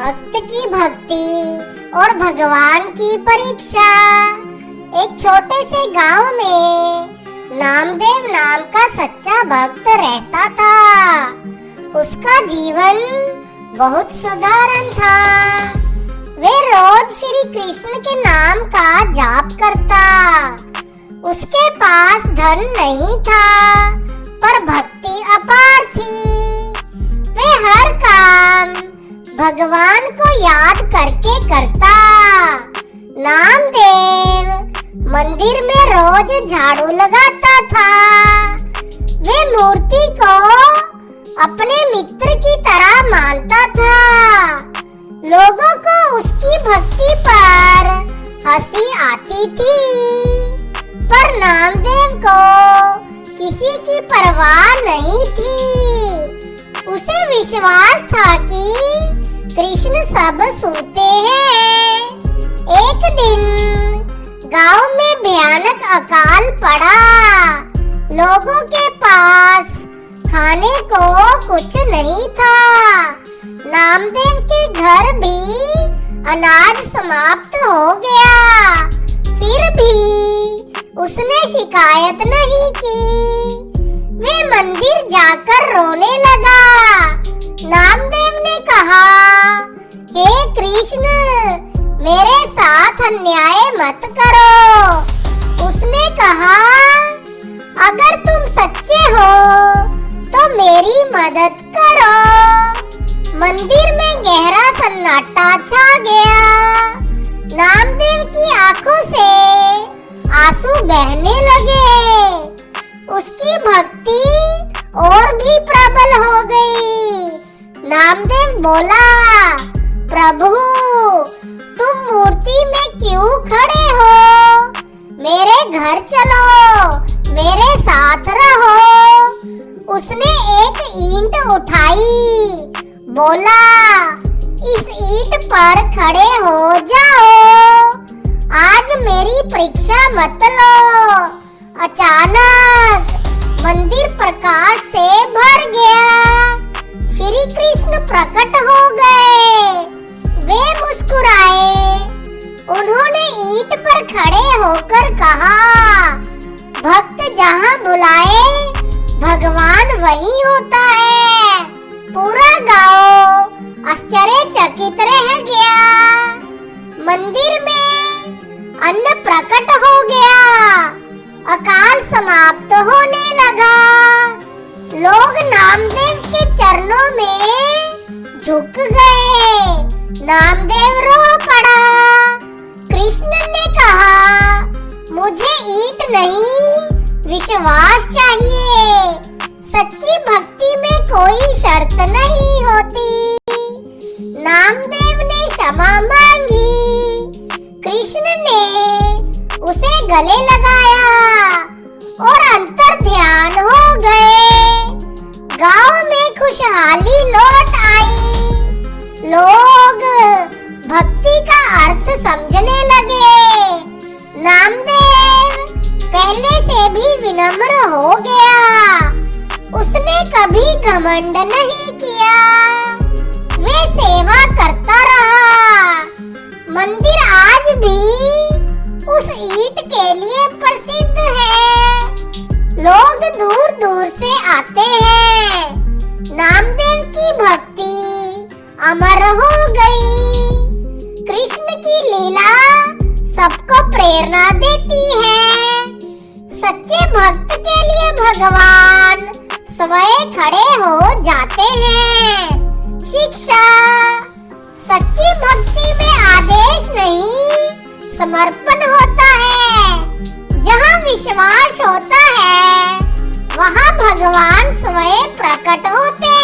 भक्त की भक्ति और भगवान की परीक्षा। एक छोटे से गांव में नामदेव नाम का सच्चा भक्त रहता था। उसका जीवन बहुत साधारण था। वे रोज श्री कृष्ण के नाम का जाप करता। उसके पास धन नहीं था, पर भक्ति अपार थी। वे हर काम भगवान को याद करके करता। नामदेव मंदिर में रोज झाड़ू लगाता था। वे मूर्ति को अपने मित्र की तरह मानता था। लोगों को उसकी भक्ति पर हंसी आती थी, पर नामदेव को किसी की परवाह नहीं थी। उसे विश्वास था कि कृष्ण सब सुनते हैं। एक दिन गांव में भयानक अकाल पड़ा। लोगों के पास खाने को कुछ नहीं था। नामदेव के घर भी अनाज समाप्त हो गया। फिर भी उसने शिकायत नहीं की। वे मंदिर जाकर रोने लगा। नामदेव ने कहा, हे कृष्ण, मेरे साथ अन्याय मत करो। उसने कहा, अगर तुम सच्चे हो तो मेरी मदद करो। मंदिर में गहरा सन्नाटा छा गया। नामदेव की आंखों से आंसू बहने लगे। उसकी भक्ति और भी प्रबल हो गई। नामदेव बोला, प्रभु, तुम मूर्ति में क्यों खड़े हो? मेरे घर चलो, मेरे साथ रहो। उसने एक ईंट उठाई, बोला, इस ईंट पर खड़े हो जाओ। आज मेरी परीक्षा मत लो। अचानक मंदिर प्रकाश से भर गया। श्री कृष्ण प्रकट हो गए। वे मुस्कुराए। उन्होंने ईंट पर खड़े होकर कहा, भक्त जहाँ बुलाए भगवान वहीं होता है। पूरा गांव आश्चर्यचकित रह गया। मंदिर में अन्न प्रकट हो गया। अकाल समाप्त होने लगा। लोग नामदेव के चरणों में झुक गए। नामदेव रो पड़ा। कृष्ण ने कहा, मुझे ईंट नहीं, विश्वास चाहिए। सच्ची भक्ति में कोई शर्त नहीं होती। नामदेव ने क्षमा मांगी। कृष्ण ने उसे गले लगाया और अंतर ध्यान हो गए। गांव में खुशहाली लौट आई। लोग भक्ति का अर्थ समझने लगे। नामदेव पहले से भी विनम्र हो गया। उसने कभी घमंड नहीं किया। वे सेवा करता रहा। मंदिर आज भी उस ईंट के लिए प्रसिद्ध है। लोग दूर दूर से आते हैं। नामदेव की भक्ति अमर हो गई। कृष्ण की लीला सबको प्रेरणा देती है। सच्चे भक्त के लिए भगवान स्वयं खड़े हो जाते हैं। शिक्षा, सच्ची भक्ति में आदेश नहीं, समर्पण होता है। जहाँ विश्वास होता है, वहाँ भगवान स्वयं प्रकट होते हैं।